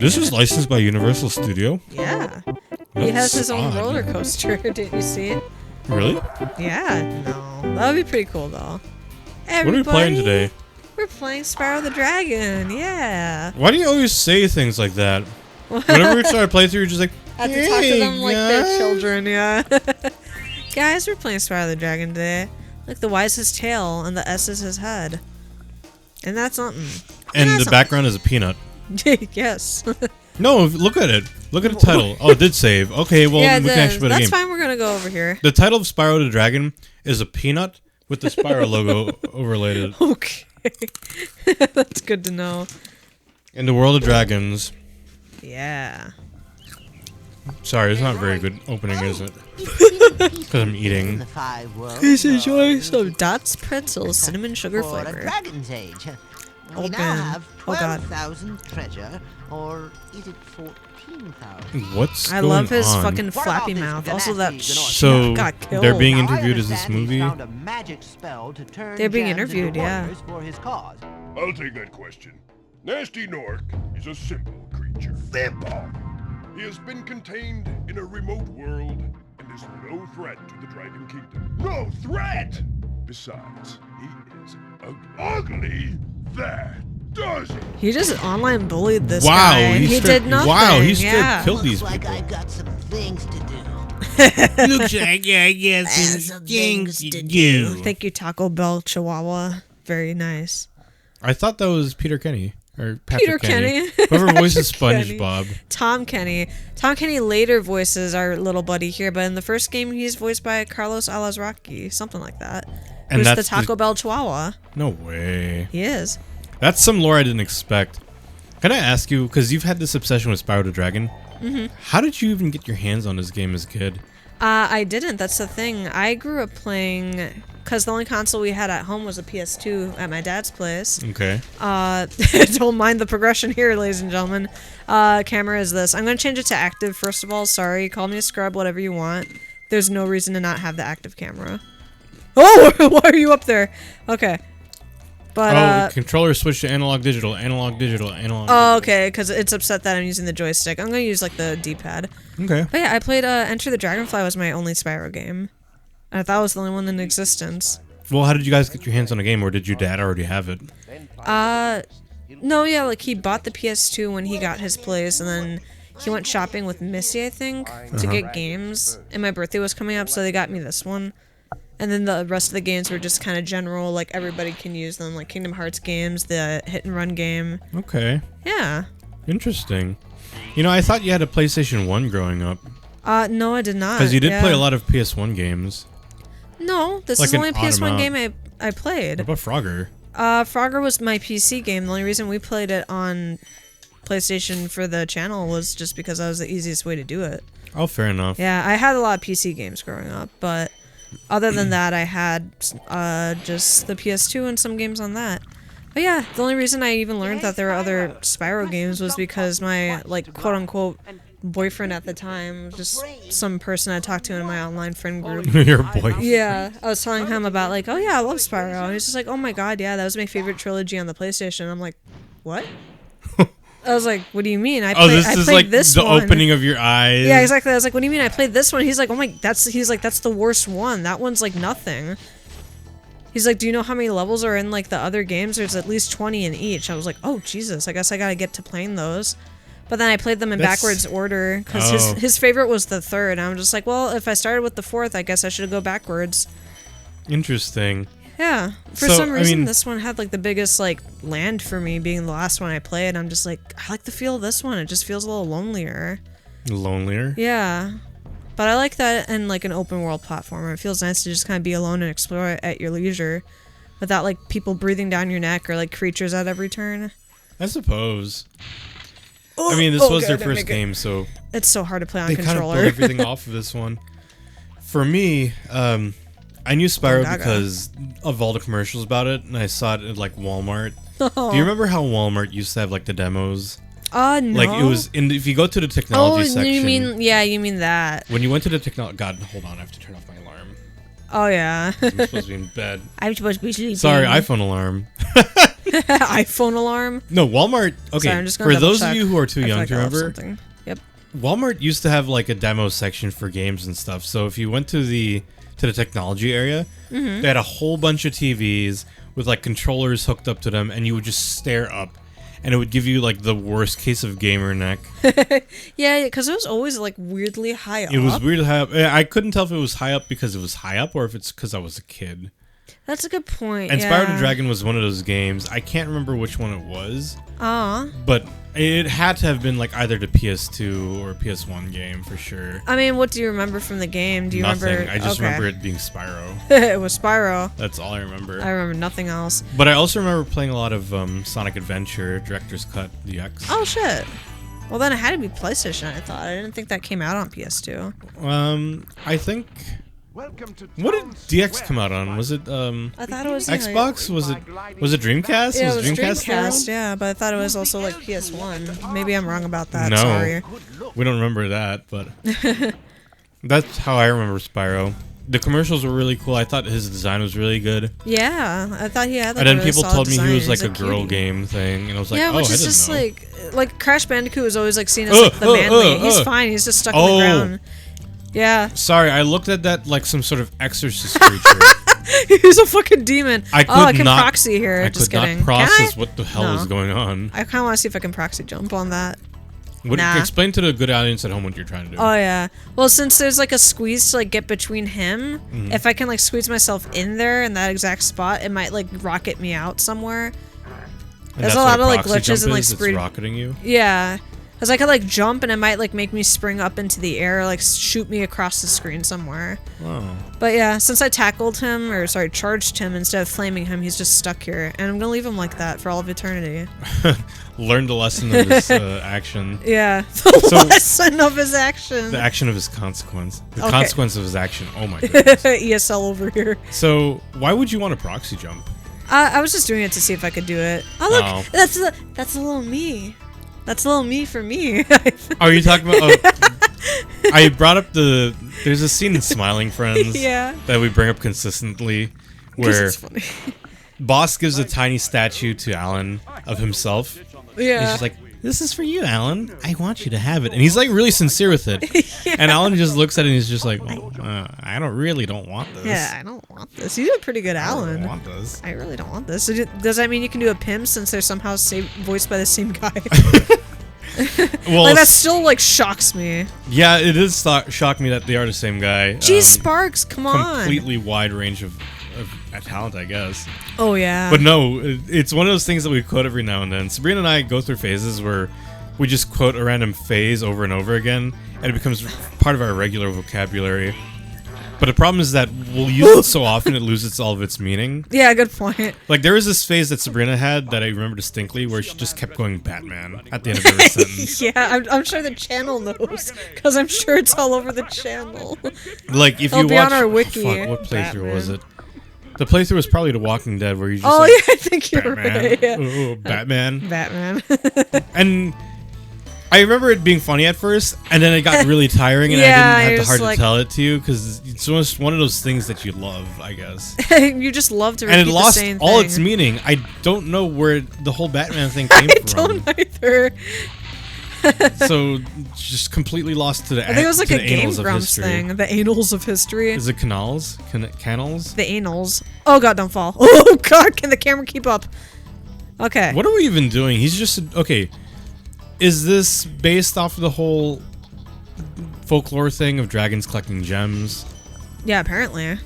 This is licensed by Universal Studio? Yeah. That's He has his own odd. roller coaster. Didn't you see it? Really? Yeah. No. That would be pretty cool, though. What are we playing today? We're playing Spyro the Dragon. Yeah. Why do you always say things like that? Whenever we try to play through, you're just like, I have to talk to them like they're children, yeah. Guys, we're playing Spyro the Dragon today. Look, the Y is his tail, and the S is his head. And that's something. And the background is a peanut. Yes. No, look at it. Look at the title. Oh, it did save. Okay, well, yeah, we can actually play the game. that's fine, we're gonna go over here. The title of Spyro the Dragon is a peanut with the Spyro logo overlaid. Okay. That's good to know. In the world of dragons. Yeah. Sorry, it's not a very good opening, is it? Because I'm eating. Please enjoy some Dots pretzels, cinnamon sugar For a flavor. Dragon's Age. We Open. now have Oh, God. 12,000 treasure, or is it 14,000? What's I going love his on? fucking What flappy about mouth. this Also, that Ganassi So, chef got killed. they're being Now, I interviewed as this understand he's movie? found a magic spell to turn They're being gems into interviewed, yeah. warriors for his cause. I'll take that question. Nasty Nork is a simple creature. Simple! He has been contained in a remote world and is no threat to the Dragon Kingdom. No threat! Besides, he is ugly. Ugly? That does it! He just online bullied this Wow, guy. He did nothing. Wow, he straight yeah. killed these Looks like people. I've got some things to do. Looks like I got some things to do. Thank you, Taco Bell Chihuahua. Very nice. I thought that was Peter Kenny. Or Patrick Peter Kenny. Whoever voices Kenny. SpongeBob. Tom Kenny. Tom Kenny later voices our little buddy here, but in the first game, he's voiced by Carlos Alazraqui, something like that. And Who's the that's Taco Bell Chihuahua. No way. He is. That's some lore I didn't expect. Can I ask you, because you've had this obsession with Spyro the Dragon, how did you even get your hands on this game as a kid? I didn't. That's the thing. I grew up playing, because the only console we had at home was a PS2 at my dad's place. Okay. Don't mind the progression here, ladies and gentlemen. Camera is this. I'm going to change it to active, first of all. Sorry. Call me a scrub, whatever you want. There's no reason to not have the active camera. Oh, why are you up there? Okay. But, controller switch to analog digital, analog digital, analog oh, okay, because it's upset that I'm using the joystick. I'm going to use, like, the D-pad. Okay. But yeah, I played Enter the Dragonfly was my only Spyro game. I thought it was the only one in existence. Well, how did you guys get your hands on a game, or did your dad already have it? No, yeah, like he bought the PS2 when he got his place, and then he went shopping with Missy, I think, to get games. And my birthday was coming up, so they got me this one. And then the rest of the games were just kind of general, like everybody can use them, like Kingdom Hearts games, the hit and run game. Okay. Yeah. Interesting. You know, I thought you had a PlayStation 1 growing up. No, I did not. Because you did yeah. play a lot of PS1 games. No, this Like is the an only PS1 Automata. game I played. What about Frogger? Frogger was my PC game. The only reason we played it on PlayStation for the channel was just because that was the easiest way to do it. Oh, fair enough. Yeah, I had a lot of PC games growing up, but other than that, I had just the PS2 and some games on that. But yeah, the only reason I even learned that there were other Spyro games was because my, like, quote-unquote boyfriend at the time, just some person I talked to in my online friend group. Your boy. Yeah, I was telling him about, like, oh yeah, I love Spyro. And he's just like, oh my god, yeah, that was my favorite trilogy on the PlayStation. I'm like, what? I was like, what do you mean? I This is played like this the one. opening of your eyes. Yeah, exactly. I was like, what do you mean I played this one? He's like, oh my, that's the worst one. That one's like nothing. He's like, do you know how many levels are in like the other games? There's at least 20 in each. I was like, oh Jesus, I guess I gotta get to playing those. But then I played them in backwards order because his favorite was the third. And I'm just like, well, if I started with the fourth, I guess I should go backwards. Interesting. Yeah. For So, some I reason, mean- this one had like the biggest like land for me, being the last one I played. I'm just like, I like the feel of this one. It just feels a little lonelier. Lonelier. Yeah. But I like that in like an open world platformer. It feels nice to just kind of be alone and explore it at your leisure without like people breathing down your neck or like creatures at every turn. I suppose. I mean, this was their first game, so It's so hard to play on they kind of controller. pulled everything off of this one. For me, I knew Spyro Gaga. because of all the commercials about it, and I saw it at like Walmart. Oh. Do you remember how Walmart used to have like the demos? No. Like it was in. If you go to the technology section, you mean that. when you went to the technology. God, hold on, I have to turn off my alarm. Oh yeah. I'm supposed to be in bed. I'm supposed to be sleeping. Sorry, iPhone alarm. iPhone alarm. No, Walmart. Okay, Sorry, I'm just gonna for those double of check. you who are too I feel young like to I left remember, something. Yep. Walmart used to have like a demo section for games and stuff. So if you went to the technology area, they had a whole bunch of TVs with like controllers hooked up to them, and you would just stare up, and it would give you like the worst case of gamer neck. Yeah, because it was always like weirdly high up. It was weird high up. I couldn't tell if it was high up because it was high up or if it's because I was a kid. That's a good point. And yeah. Spyro the Dragon was one of those games. I can't remember which one it was, Aw. but it had to have been like either the PS2 or PS1 game for sure. I mean, what do you remember from the game? Do you Nothing. remember? I just okay. remember it being Spyro. It was Spyro. That's all I remember. I remember nothing else. But I also remember playing a lot of Sonic Adventure, Director's Cut DX. Oh shit. Well, then it had to be PlayStation. I thought. I didn't think that came out on PS2. I think. Welcome to What did Town DX Square. come out on? Was it I thought it was Xbox? Was it Dreamcast? Yeah, it was Dreamcast Dreamcast. Yeah, but I thought it was also like PS1. Maybe I'm wrong about that. No. Sorry. We don't remember that, but that's how I remember Spyro. The commercials were really cool. I thought his design was really good. Yeah, I thought he had. Like, And then a really people solid told me he design. was like He's a girl cutie. game thing, and I was like, Yeah, oh, which I is didn't just know. like Crash Bandicoot was always like seen as like the manly. He's fine. He's just stuck on the ground. Yeah. Sorry, I looked at that like some sort of exorcist creature. He's a fucking demon. I could I can not proxy here. I Just could kidding. not process Can I? what the hell No. is going on. I kind of want to see if I can proxy jump on that. What, explain to the good audience at home what you're trying to do. Oh yeah. Well, since there's like a squeeze to like get between him, if I can like squeeze myself in there in that exact spot, it might like rocket me out somewhere. And There's that's a what lot of like proxy glitches jump and like is? It's speed. rocketing you. Yeah. Cause I could like jump and it might like make me spring up into the air, like shoot me across the screen somewhere. Oh. But yeah, since I tackled him, or sorry, charged him instead of flaming him, he's just stuck here, and I'm gonna leave him like that for all of eternity. Learned the lesson of his action. Yeah, the lesson of his action. The action of his consequence. The Okay. consequence of his action. Oh my goodness. ESL over here. So, why would you want a proxy jump? I was just doing it to see if I could do it. Oh look, Oh. that's a little me. That's a little me for me. Are you talking about... Oh, I brought up the... There's a scene in Smiling Friends Yeah. that we bring up consistently 'Cause where it's funny. Boss gives a tiny statue to Alan of himself. Yeah. He's just like, this is for you, Alan. I want you to have it. And he's like really sincere with it. And Alan just looks at it and he's just like, well, I don't want this. Yeah, I don't want this. You did a pretty good I don't Alan. want this. I really don't want this. So does that mean you can do a Pim since they're somehow voiced by the same guy? Well, Like that still like shocks me. yeah, it does shock me that they are the same guy. Jeez, Sparks, come on. Completely wide range of talent, I guess. Oh yeah. But no, it's one of those things that we quote every now and then. Sabrina and I go through phases where we just quote a random phrase over and over again, and it becomes part of our regular vocabulary. But the problem is that we'll use it so often it loses all of its meaning. Yeah, good point. Like, there was this phase that Sabrina had that I remember distinctly where she just kept going Batman at the end of every sentence. Yeah, I'm sure the channel knows because I'm sure it's all over the channel. Like, if It'll you be watch... on our wiki. Fuck, what playthrough was Batman. it? The playthrough was probably The Walking Dead where you just Oh like, yeah, I think you're Batman. right. Yeah. Ooh, Batman. Batman. And I remember it being funny at first, and then it got really tiring, and Yeah, I didn't you're have the heart just like- to tell it to you because it's just one of those things that you love, I guess. You just love to repeat And it lost the same all thing. its meaning. I don't know where the whole Batman thing came I from. don't either. So just completely lost to the. I think it was like to a the Game annals of Grumps history. thing. The annals of history. Is it canals? Canals? The anals. Oh god, don't fall. Oh god, can the camera keep up? Okay. What are we even doing? He's just okay. Is this based off of the whole folklore thing of dragons collecting gems? Yeah, apparently.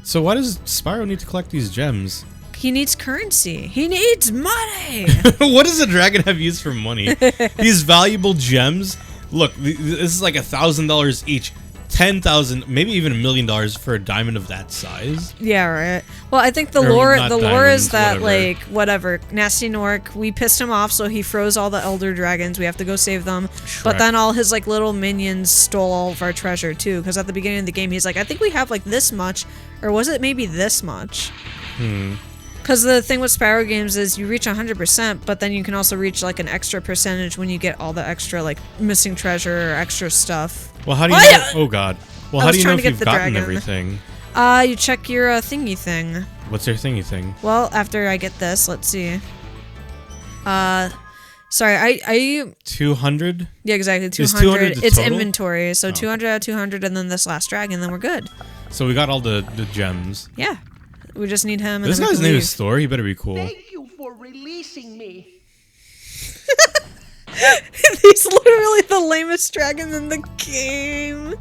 So why does Spyro need to collect these gems? He needs currency. He needs money. What does a dragon have used for money? These valuable gems. Look, this is like $1,000 each. 10,000, maybe even $1 million for a diamond of that size. Yeah, right. Well, I think the Or lore not is diamonds, that whatever. like whatever, Nasty Nork, we pissed him off, so he froze all the elder dragons. We have to go save them. But Shrek. then all his like little minions stole all of our treasure too. Because at the beginning of the game, he's like, I think we have like this much, or was it maybe this much? Because the thing with Spyro games is you reach 100%, but then you can also reach like an extra percentage when you get all the extra like missing treasure or extra stuff. Well, how do you Oh, know? Oh, God. Well, I how was do you know trying if to get you've the gotten dragon. everything? You check your thingy thing. What's your thingy thing? Well, after I get this, let's see. Sorry, I 200? yeah, exactly, 200. Is 200 the It's total? inventory, so 200 out of 200, and then this last dragon, then we're good. So we got all the gems. Yeah, we just need him. And This then we guy's can name leave. is Thor. He better be cool. Thank you for releasing me. He's literally the lamest dragon in the game.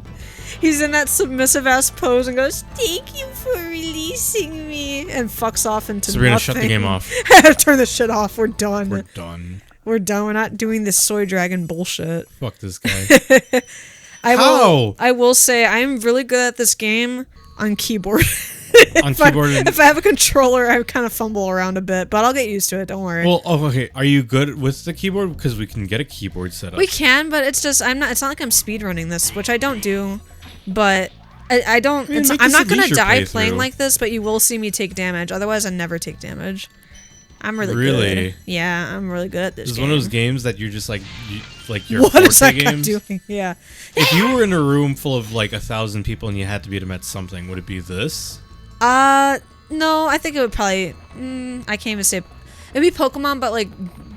He's in that submissive ass pose and goes, "Thank you for releasing me," and fucks off into Sabrina, nothing. shut the game off. Turn this shit off. We're done. We're done. We're done. We're not doing this soy dragon bullshit. Fuck this guy. I will say I'm really good at this game on keyboard. On keyboard and... If I have a controller, I kind of fumble around a bit, but I'll get used to it. Don't worry. Well, oh, okay. Are you good with the keyboard? Because we can get a keyboard set up. We can, but it's just I'm not. It's not like I'm speedrunning this, which I don't do. But I don't. I mean, make I'm this not a gonna leisure die playthrough. playing like this, but you will see me take damage. Otherwise, I never take damage. I'm really Really? good. Yeah, I'm really good at this. This is game. one of those games that you're just like your What is that forte guy games. doing? Yeah. If you were in a room full of like 1,000 people and you had to beat them at something, would it be this? No, I think it would probably. I can't even say. It'd be Pokemon, but like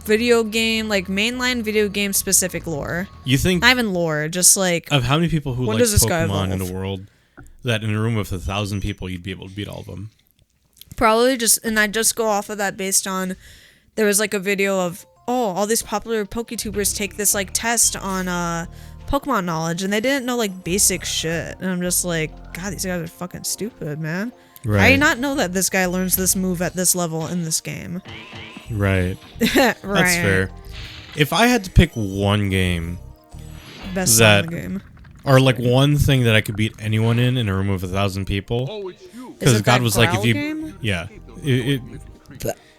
video game, like mainline video game specific lore. You think Not even lore, just like. of how many people who When like does this guy Pokemon in evolve? the world that in a room with 1,000 people you'd be able to beat all of them? Probably just, and I just go off of that based on, there was like a video of, all these popular PokeTubers take this like test on Pokemon knowledge, and they didn't know like basic shit, and I'm just like, God, these guys are fucking stupid, man. Right. I did not know that this guy learns this move at this level in this game. Right. Right. That's fair. If I had to pick one game, Best song in the game. or like one thing that I could beat anyone in a room of 1,000 people, Oh, it's you. Is because it God that was like, if Growl you, game? yeah,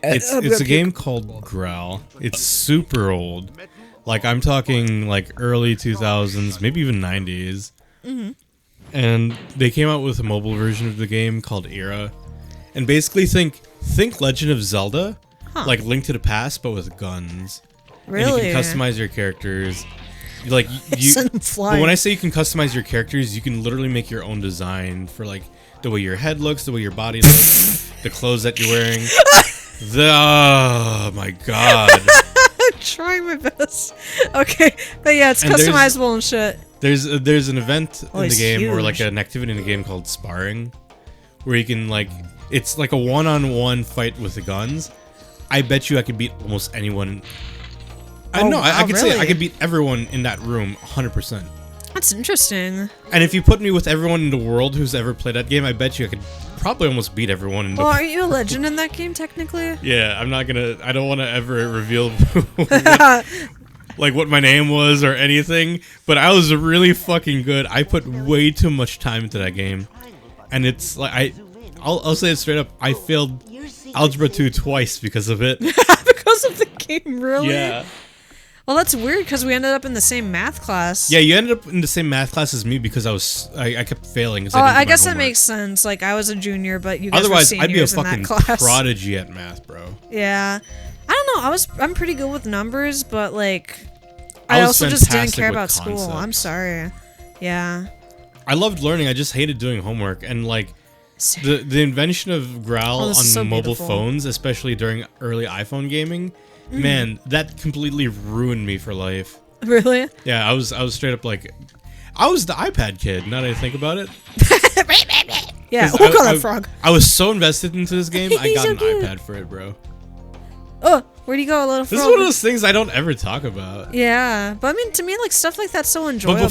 it's a game called Growl. It's super old. Like I'm talking like early 2000s, maybe even 90s. And they came out with a mobile version of the game called Era, and basically think Legend of Zelda, like Link to the Past, but with guns. Really? And you can customize your characters. Like you, Send them but flying. when I say you can customize your characters, you can literally make your own design for like the way your head looks, the way your body looks, the clothes that you're wearing. Oh my god! I'm trying my best. Okay, but yeah, it's And there's- customizable and shit. There's an event in the it's game, or like huge. an activity in the game called sparring, where you can like it's like a one-on-one fight with the guns. I bet you I could beat almost anyone. I Oh, know I wow, could say I really? could beat everyone in that room 100%. That's interesting. And if you put me with everyone in the world who's ever played that game, I bet you I could probably almost beat everyone in the Well, aren't you a legend in that game technically? Yeah, I don't want to ever reveal like what my name was or anything, but I was really fucking good. I put way too much time into that game. And it's like I'll say it straight up, I failed Algebra 2 twice because of it. Because of the game, really? Yeah. Well, that's weird because we ended up in the same math class. Yeah, you ended up in the same math class as me because I kept failing. 'Cause Oh, didn't do I my guess that homework. makes sense. Like, I was a junior, but you guys Otherwise, were I'd be a seniors in that fucking class. prodigy at math, bro. Yeah. I don't know. I'm pretty good with numbers, but like, I I was also just didn't fantastic care with about school. I'm concepts. sorry. Yeah. I loved learning. I just hated doing homework. And like the invention of Growl Oh, on this is so mobile beautiful. phones, especially during early iPhone gaming, Mm. man, that completely ruined me for life. Really? Yeah, I was straight up like, I was the iPad kid. Now that I think about it, Yeah. 'Cause Oh, God, I- that frog. I was so invested into this game. I He's got so an cute. iPad for it, bro. Oh, where'd you go, little This is frog? one of those things I don't ever talk about. Yeah, but I mean, to me, like stuff like that's so enjoyable. But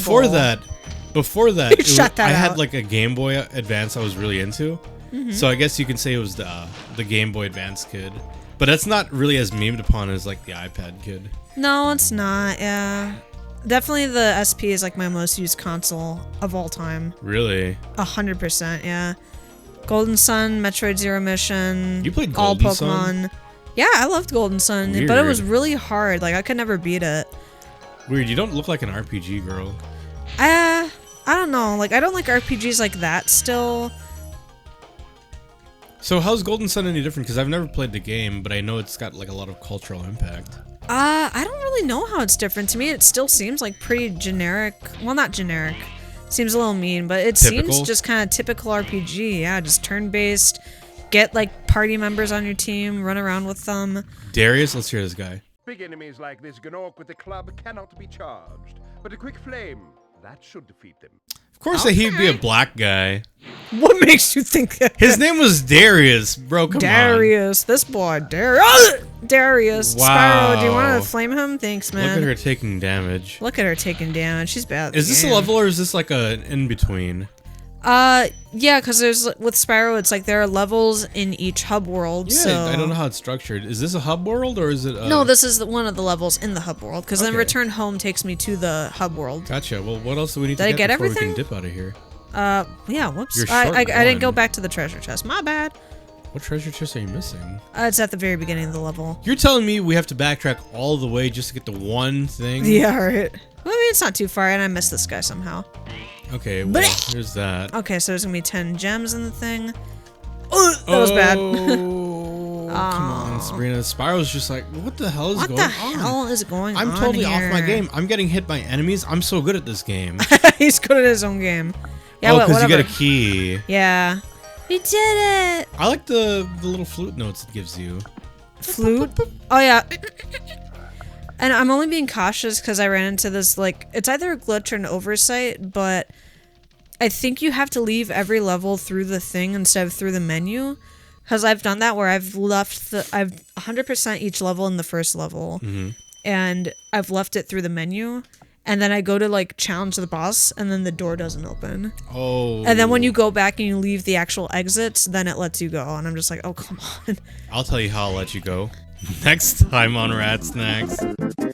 before that, You shut that I had out. like a Game Boy Advance I was really into. Mm-hmm. So I guess you can say it was the Game Boy Advance kid. But that's not really as memed upon as like the iPad kid. No, it's not. Yeah, definitely the SP is like my most used console of all time. Really? 100%. Yeah. Golden Sun, Metroid Zero Mission. You played all Golden Pokemon. Sun? Yeah, I loved Golden Sun, but it was Weird. really hard. Like I could never beat it. Weird, you don't look like an RPG girl. I don't know. Like I don't like RPGs like that still. So how's Golden Sun any different? Because I've never played the game, but I know it's got like a lot of cultural impact. I don't really know how it's different. To me, it still seems like pretty generic. Well, not generic. Seems a little mean, but it Typical? seems just kind of typical RPG. Yeah, just turn-based. get like party members on your team, run around with them. Darius, let's hear this guy. Big enemies like this Gnorc with the club cannot be charged, but a quick flame, that should defeat them. Of course, that he'd be a black guy. What makes you think that? His name was Darius, bro. Come Darius, this boy, Darius. Darius. Wow. Spyro, do you want to flame him? Thanks, on. man. Look at her taking damage. Look at her taking damage. She's bad. at Is the this a game. level or is this like an in-between? Yeah, because there's with Spyro, it's like there are levels in each hub world. Yeah, so I don't know how it's structured. Is this a hub world or is it? No, this is one of the levels in the hub world. Because then Okay. Return Home takes me to the hub world. Gotcha. Well, what else do we need Did to I get get before everything? we can dip out of here? Yeah. Whoops. You're I short didn't go one. back to the treasure chest. My bad. What treasure chest are you missing? It's at the very beginning of the level. You're telling me we have to backtrack all the way just to get the one thing? Yeah, right. Well, I mean, it's not too far, and I missed this guy somehow. Okay, well, here's that. Okay, so there's gonna be 10 gems in the thing. Oh, that was bad. Oh, come on, Sabrina. Spyro's just like, what the hell is What going the on? hell is going on? I'm totally off my here? game. I'm getting hit by enemies. I'm so good at this game. He's good at his own game. Yeah, oh, but because you whatever. get a key. Yeah. We did it! I like the little flute notes it gives you. Flute? Oh, yeah. And I'm only being cautious because I ran into this, like, it's either a glitch or an oversight, but I think you have to leave every level through the thing instead of through the menu. Because I've done that where I've 100% each level in the first level, and I've left it through the menu, and then I go to, like, challenge the boss, and then the door doesn't open. Oh. And then when you go back and you leave the actual exits, then it lets you go, and I'm just like, oh, come on. I'll tell you how I'll let you go. Next time on RatSnacks.